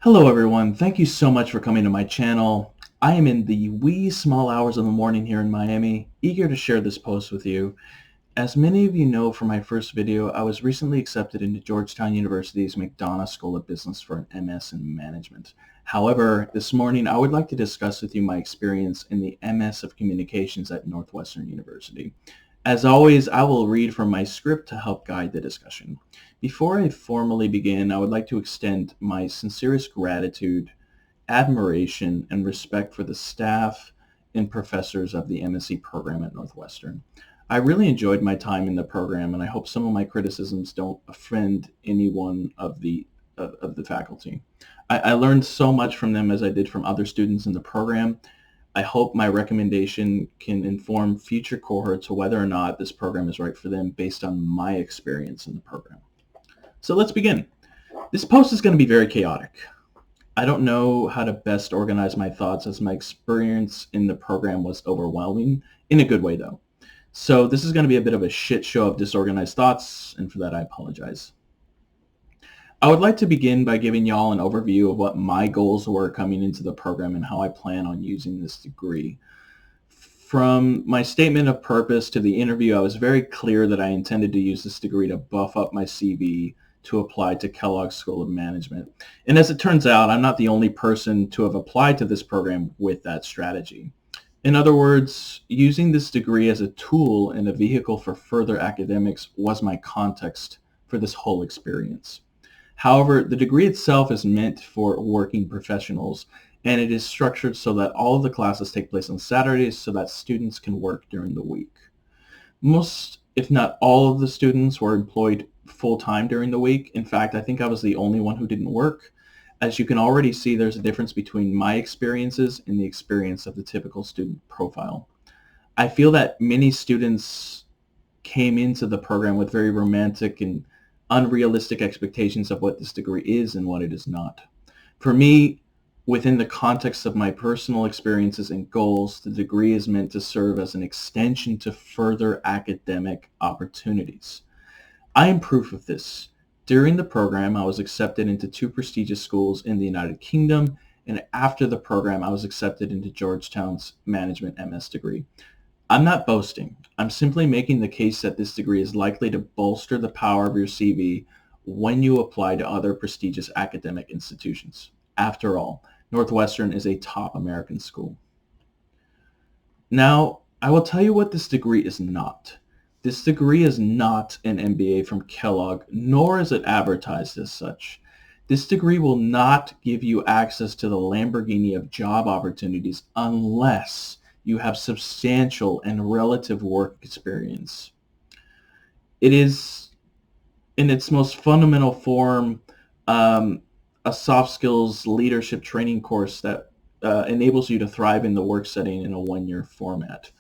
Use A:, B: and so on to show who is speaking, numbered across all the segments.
A: Hello everyone, thank you so much for coming to my channel. I am in the wee small hours of the morning here in Miami, eager to share this post with you. As many of you know from my first video, I was recently accepted into Georgetown University's McDonough School of Business for an MS in Management. However, this morning I would like to discuss with you my experience in the MS of Communications at Northwestern University. As always, I will read from my script to help guide the discussion. Before I formally begin, I would like to extend my sincerest gratitude, admiration, and respect for the staff and professors of the MSc program at Northwestern. I really enjoyed my time in the program, and I hope some of my criticisms don't offend anyone of the faculty. I learned so much from them as I did from other students in the program. I hope my recommendation can inform future cohorts whether or not this program is right for them based on my experience in the program. So let's begin. This post is going to be very chaotic. I don't know how to best organize my thoughts as my experience in the program was overwhelming, in a good way though. So this is going to be a bit of a shit show of disorganized thoughts, and for that I apologize. I would like to begin by giving y'all an overview of what my goals were coming into the program and how I plan on using this degree. From my statement of purpose to the interview, I was very clear that I intended to use this degree to buff up my CV to apply to Kellogg School of Management. And as it turns out, I'm not the only person to have applied to this program with that strategy. In other words, using this degree as a tool and a vehicle for further academics was my context for this whole experience. However, the degree itself is meant for working professionals, and it is structured so that all of the classes take place on Saturdays so that students can work during the week. Most, if not all of the students were employed full-time during the week. In fact, I think I was the only one who didn't work. As you can already see, there's a difference between my experiences and the experience of the typical student profile. I feel that many students came into the program with very romantic and unrealistic expectations of what this degree is and what it is not. For me, within the context of my personal experiences and goals, the degree is meant to serve as an extension to further academic opportunities. I am proof of this. During the program, I was accepted into 2 prestigious schools in the United Kingdom, and after the program, I was accepted into Georgetown's Management MS degree. I'm not boasting. I'm simply making the case that this degree is likely to bolster the power of your CV when you apply to other prestigious academic institutions. After all, Northwestern is a top American school. Now, I will tell you what this degree is not. This degree is not an MBA from Kellogg, nor is it advertised as such. This degree will not give you access to the Lamborghini of job opportunities unless you have substantial and relative work experience. It is, in its most fundamental form, a soft skills leadership training course that enables you to thrive in the work setting in a one-year format.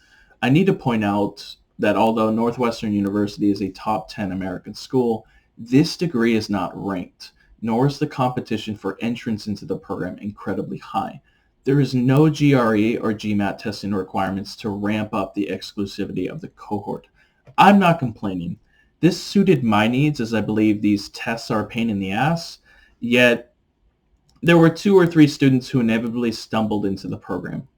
A: I need to point out that although Northwestern University is a top 10 American school, this degree is not ranked, nor is the competition for entrance into the program incredibly high. There is no GRE or GMAT testing requirements to ramp up the exclusivity of the cohort. I'm not complaining. This suited my needs, as I believe these tests are a pain in the ass, yet there were 2 or 3 students who inevitably stumbled into the program.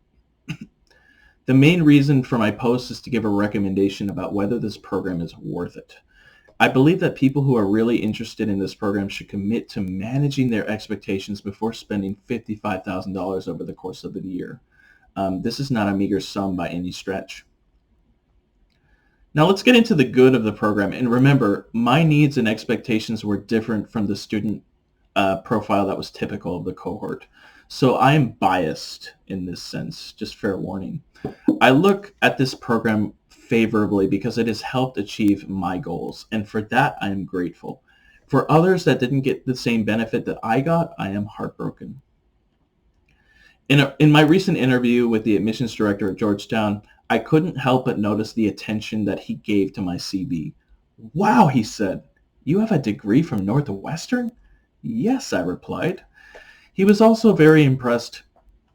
A: The main reason for my post is to give a recommendation about whether this program is worth it. I believe that people who are really interested in this program should commit to managing their expectations before spending $55,000 over the course of the year. This is not a meager sum by any stretch. Now let's get into the good of the program. And remember, my needs and expectations were different from the student profile that was typical of the cohort. So I am biased in this sense, just fair warning. I look at this program favorably because it has helped achieve my goals, and for that I am grateful. For others that didn't get the same benefit that I got, I am heartbroken. In my recent interview with the admissions director at Georgetown, I couldn't help but notice the attention that he gave to my CV. "Wow," he said, "you have a degree from Northwestern?" "Yes," I replied. He was also very impressed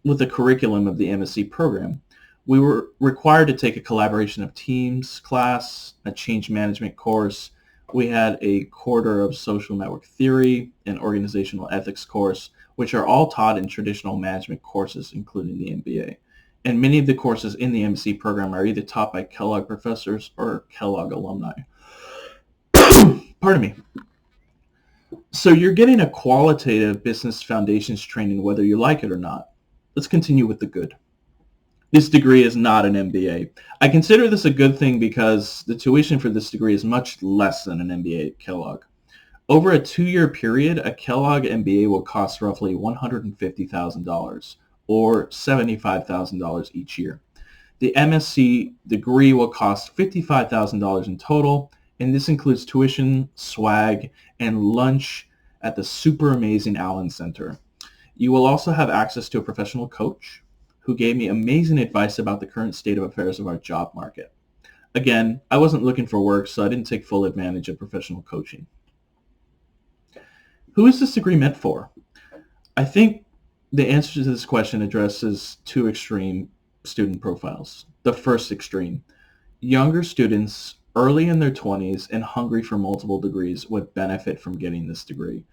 A: with the curriculum of the MSc program. We were required to take a collaboration of teams class, a change management course, We had a quarter of social network theory and organizational ethics course, which are all taught in traditional management courses, including the MBA. And many of the courses in the MC program are either taught by Kellogg professors or Kellogg alumni. Pardon me. So you're getting a qualitative business foundations training whether you like it or not. Let's continue with the good. This degree is not an MBA. I consider this a good thing because the tuition for this degree is much less than an MBA at Kellogg. Over a 2-year period, a Kellogg MBA will cost roughly $150,000 or $75,000 each year. The MSc degree will cost $55,000 in total, and this includes tuition, swag, and lunch at the super amazing Allen Center. You will also have access to a professional coach who gave me amazing advice about the current state of affairs of our job market. Again, I wasn't looking for work, so I didn't take full advantage of professional coaching. Who is this degree meant for? I think the answer to this question addresses two extreme student profiles. The first extreme, younger students early in their 20s and hungry for multiple degrees would benefit from getting this degree.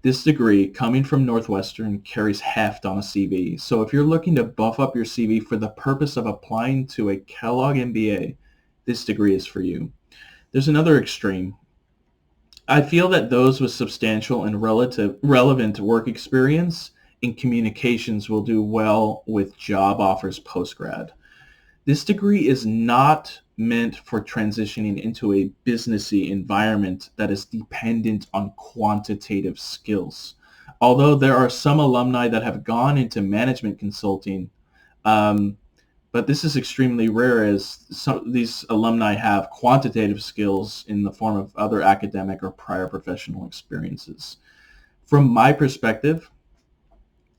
A: This degree, coming from Northwestern, carries heft on a CV. So if you're looking to buff up your CV for the purpose of applying to a Kellogg MBA, this degree is for you. There's another extreme. I feel that those with substantial and relevant work experience in communications will do well with job offers post-grad. This degree is not meant for transitioning into a businessy environment that is dependent on quantitative skills. Although there are some alumni that have gone into management consulting, but this is extremely rare as these alumni have quantitative skills in the form of other academic or prior professional experiences. From my perspective,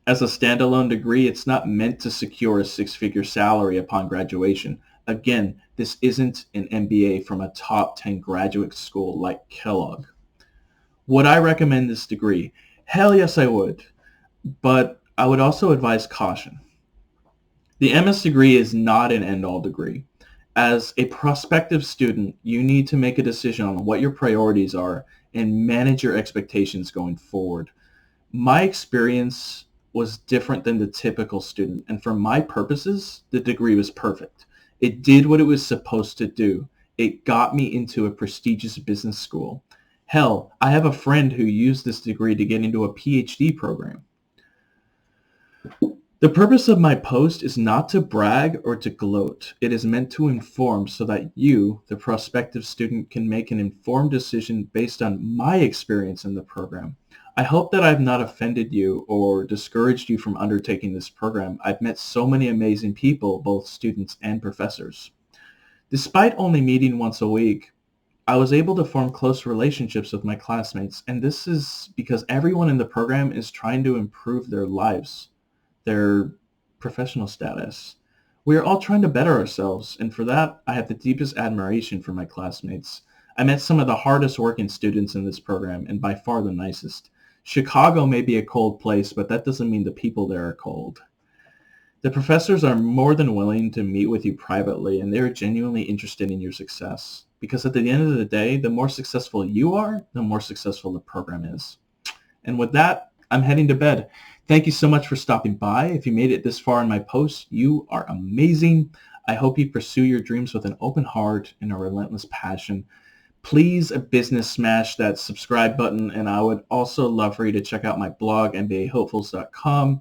A: as a standalone degree, it's not meant to secure a six-figure salary upon graduation. Again, this isn't an MBA from a top 10 graduate school like Kellogg. Would I recommend this degree? Hell yes, I would. But I would also advise caution. The MS degree is not an end-all degree. As a prospective student, you need to make a decision on what your priorities are and manage your expectations going forward. My experience was different than the typical student, and for my purposes, the degree was perfect. It did what it was supposed to do. It got me into a prestigious business school. Hell, I have a friend who used this degree to get into a PhD program. The purpose of my post is not to brag or to gloat. It is meant to inform so that you, the prospective student, can make an informed decision based on my experience in the program. I hope that I've not offended you or discouraged you from undertaking this program. I've met so many amazing people, both students and professors. Despite only meeting once a week, I was able to form close relationships with my classmates, and this is because everyone in the program is trying to improve their lives, their professional status. We are all trying to better ourselves, and for that, I have the deepest admiration for my classmates. I met some of the hardest working students in this program, and by far the nicest. Chicago may be a cold place, but that doesn't mean the people there are cold. The professors are more than willing to meet with you privately, and they are genuinely interested in your success. Because at the end of the day, the more successful you are, the more successful the program is. And with that, I'm heading to bed. Thank you so much for stopping by. If you made it this far in my post, you are amazing. I hope you pursue your dreams with an open heart and a relentless passion. Please business smash that subscribe button, and I would also love for you to check out my blog, mbahopefuls.com.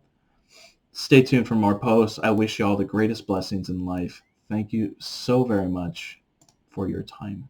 A: Stay tuned for more posts. I wish you all the greatest blessings in life. Thank you so very much for your time.